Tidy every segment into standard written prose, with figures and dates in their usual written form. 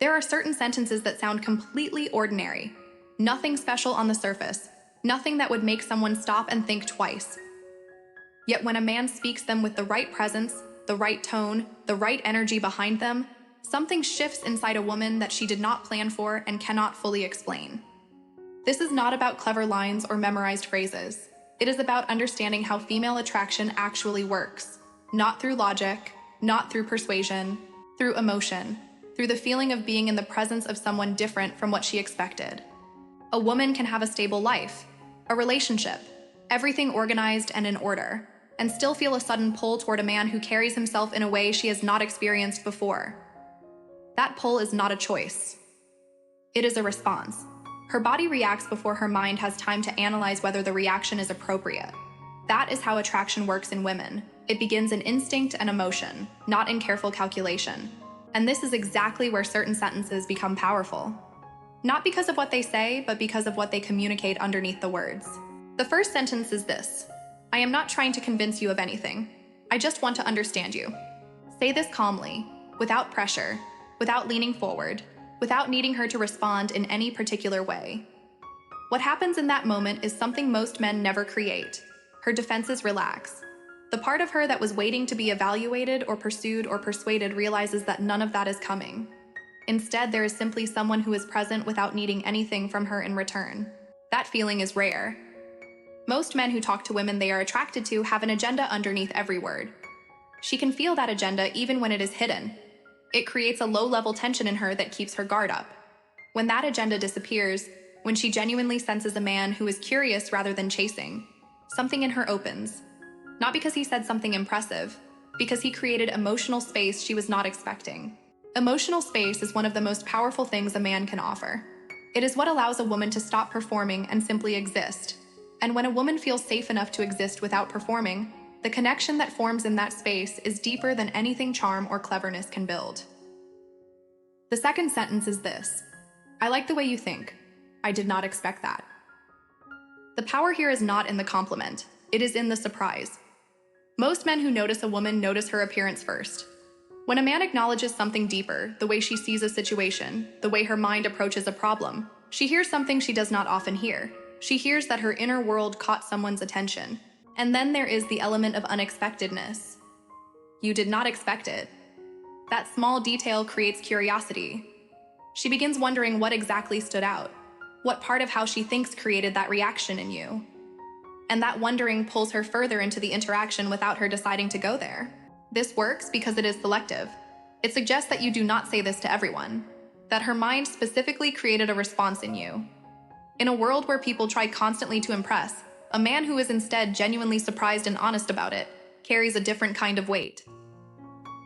There are certain sentences that sound completely ordinary. Nothing special on the surface. Nothing that would make someone stop and think twice. Yet when a man speaks them with the right presence, the right tone, the right energy behind them, something shifts inside a woman that she did not plan for and cannot fully explain. This is not about clever lines or memorized phrases. It is about understanding how female attraction actually works. Not through logic, not through persuasion, through emotion, through the feeling of being in the presence of someone different from what she expected. A woman can have a stable life, a relationship, everything organized and in order, and still feel a sudden pull toward a man who carries himself in a way she has not experienced before. That pull is not a choice. It is a response. Her body reacts before her mind has time to analyze whether the reaction is appropriate. That is how attraction works in women. It begins in instinct and emotion, not in careful calculation. And this is exactly where certain sentences become powerful. Not because of what they say, but because of what they communicate underneath the words. The first sentence is this: I am not trying to convince you of anything. I just want to understand you. Say this calmly, without pressure, without leaning forward, without needing her to respond in any particular way. What happens in that moment is something most men never create. Her defenses relax. The part of her that was waiting to be evaluated or pursued or persuaded realizes that none of that is coming. Instead, there is simply someone who is present without needing anything from her in return. That feeling is rare. Most men who talk to women they are attracted to have an agenda underneath every word. She can feel that agenda even when it is hidden. It creates a low-level tension in her that keeps her guard up. When that agenda disappears, when she genuinely senses a man who is curious rather than chasing, something in her opens. Not because he said something impressive, because he created emotional space she was not expecting. Emotional space is one of the most powerful things a man can offer. It is what allows a woman to stop performing and simply exist. And when a woman feels safe enough to exist without performing, the connection that forms in that space is deeper than anything charm or cleverness can build. The second sentence is this: I like the way you think. I did not expect that. The power here is not in the compliment. It is in the surprise. Most men who notice a woman notice her appearance first. When a man acknowledges something deeper, the way she sees a situation, the way her mind approaches a problem, she hears something she does not often hear. She hears that her inner world caught someone's attention. And then there is the element of unexpectedness. You did not expect it. That small detail creates curiosity. She begins wondering what exactly stood out. What part of how she thinks created that reaction in you? And that wondering pulls her further into the interaction without her deciding to go there. This works because it is selective. It suggests that you do not say this to everyone, that her mind specifically created a response in you. In a world where people try constantly to impress, a man who is instead genuinely surprised and honest about it carries a different kind of weight.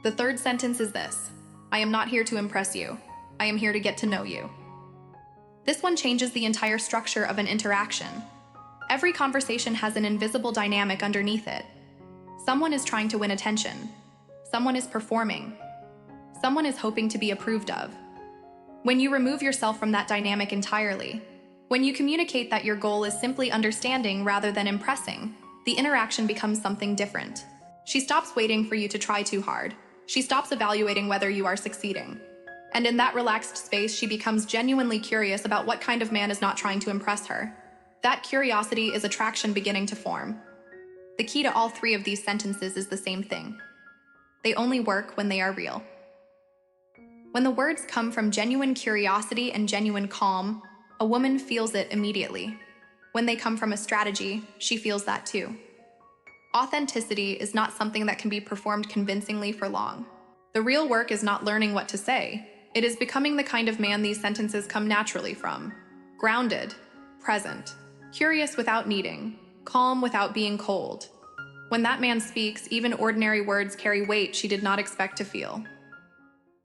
The third sentence is this: I am not here to impress you. I am here to get to know you. This one changes the entire structure of an interaction. Every conversation has an invisible dynamic underneath it. Someone is trying to win attention. Someone is performing. Someone is hoping to be approved of. When you remove yourself from that dynamic entirely, when you communicate that your goal is simply understanding rather than impressing, the interaction becomes something different. She stops waiting for you to try too hard. She stops evaluating whether you are succeeding. And in that relaxed space, she becomes genuinely curious about what kind of man is not trying to impress her. That curiosity is attraction beginning to form. The key to all three of these sentences is the same thing. They only work when they are real. When the words come from genuine curiosity and genuine calm, a woman feels it immediately. When they come from a strategy, she feels that too. Authenticity is not something that can be performed convincingly for long. The real work is not learning what to say. It is becoming the kind of man these sentences come naturally from. Grounded, present, curious without needing, calm without being cold. When that man speaks, even ordinary words carry weight she did not expect to feel.